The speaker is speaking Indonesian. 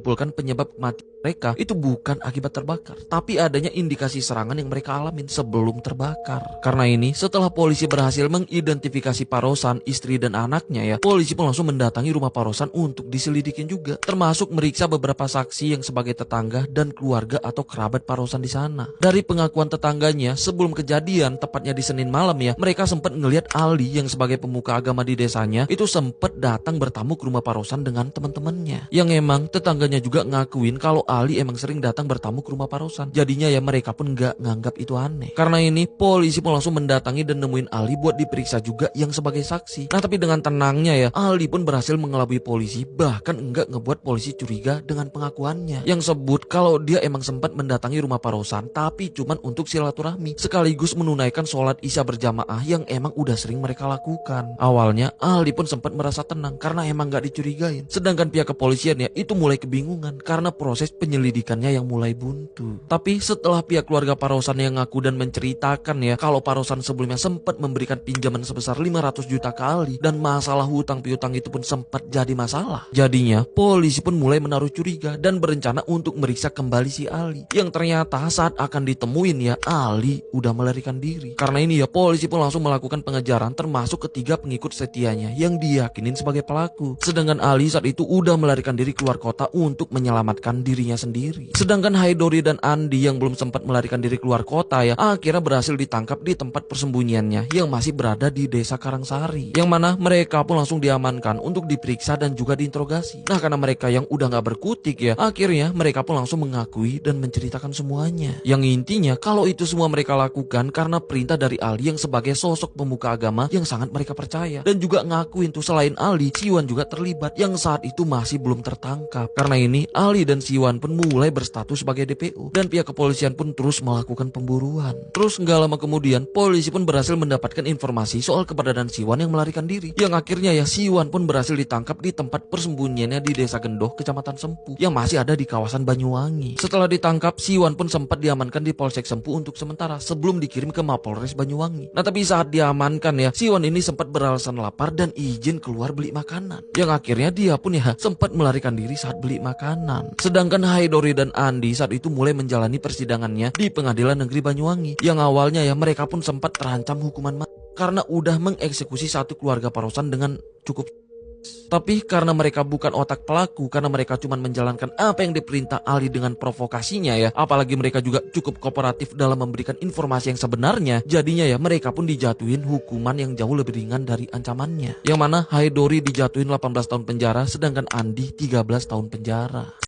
menyimpulkan penyebab kematian mereka itu bukan akibat terbakar, tapi adanya indikasi serangan yang mereka alamin sebelum terbakar. Karena ini, setelah polisi berhasil mengidentifikasi Parosan, istri dan anaknya polisi pun langsung mendatangi rumah Parosan untuk diselidikin juga, termasuk meriksa beberapa saksi yang sebagai tetangga dan keluarga atau kerabat Parosan di sana. Dari pengakuan tetangganya, sebelum kejadian, tepatnya di Senin malam mereka sempat ngelihat Ali yang sebagai pemuka agama di desanya itu sempat datang bertamu ke rumah Parosan dengan teman-temannya. Yang emang tetangganya juga ngakuin kalau Ali emang sering datang bertamu ke rumah Parosan. Jadinya mereka pun nggak nganggap itu aneh. Karena ini polisi pun langsung mendatangi dan nemuin Ali buat diperiksa juga yang sebagai saksi. Nah tapi dengan tenangnya Ali pun berhasil mengelabui polisi, bahkan enggak ngebuat polisi curiga dengan pengakuannya. Yang sebut kalau dia emang sempat mendatangi rumah Parosan tapi cuman untuk silaturahmi sekaligus menunaikan sholat isya berjamaah yang emang udah sering mereka lakukan. Awalnya Ali pun sempat merasa tenang karena emang nggak dicurigain. Sedangkan pihak kepolisian itu mulai kebingungan karena proses penyelidikannya yang mulai buntu. Tapi setelah pihak keluarga Parosan yang ngaku dan menceritakan kalau Parosan sebelumnya sempat memberikan pinjaman sebesar 500 juta ke Ali dan masalah hutang piutang itu pun sempat jadi masalah. Jadinya polisi pun mulai menaruh curiga dan berencana untuk meriksa kembali si Ali. Yang ternyata saat akan ditemuin Ali udah melarikan diri. Karena ini polisi pun langsung melakukan pengejaran termasuk ketiga pengikut setianya yang diyakinin sebagai pelaku. Sedangkan Ali saat itu udah melarikan diri keluar kota untuk menyelamatkan dirinya sendiri. Sedangkan Haidori dan Andi yang belum sempat melarikan diri keluar kota akhirnya berhasil ditangkap di tempat persembunyiannya yang masih berada di desa Karangsari. Yang mana mereka pun langsung diamankan untuk diperiksa dan juga diinterogasi. Nah karena mereka yang udah gak berkutik akhirnya mereka pun langsung mengakui dan menceritakan semuanya. Yang intinya kalau itu semua mereka lakukan karena perintah dari Ali yang sebagai sosok pemuka agama yang sangat mereka percaya. Dan juga ngakuin tuh selain Ali, Siwan juga terlibat yang saat itu masih belum tertangkap. Karena ini Ali dan Siwan pun mulai berstatus sebagai DPO dan pihak kepolisian pun terus melakukan pemburuan. Terus nggak lama kemudian polisi pun berhasil mendapatkan informasi soal keberadaan Siwan yang melarikan diri. Yang akhirnya Siwan pun berhasil ditangkap di tempat persembunyiannya di Desa Gendoh, Kecamatan Sempu yang masih ada di kawasan Banyuwangi. Setelah ditangkap, Siwan pun sempat diamankan di Polsek Sempu untuk sementara sebelum dikirim ke Mapolres Banyuwangi. Nah tapi saat diamankan Siwan ini sempat beralasan lapar dan izin keluar beli makanan. Yang akhirnya dia pun sempat melarikan diri saat beli makanan. Sedangkan Haidori dan Andi saat itu mulai menjalani persidangannya di Pengadilan Negeri Banyuwangi. Yang awalnya mereka pun sempat terancam hukuman mati karena udah mengeksekusi satu keluarga Parosan dengan cukup. Tapi karena mereka bukan otak pelaku, karena mereka cuma menjalankan apa yang diperintah Ali dengan provokasinya apalagi mereka juga cukup kooperatif dalam memberikan informasi yang sebenarnya, jadinya mereka pun dijatuhin hukuman yang jauh lebih ringan dari ancamannya. Yang mana Haidori dijatuhin 18 tahun penjara, sedangkan Andi 13 tahun penjara.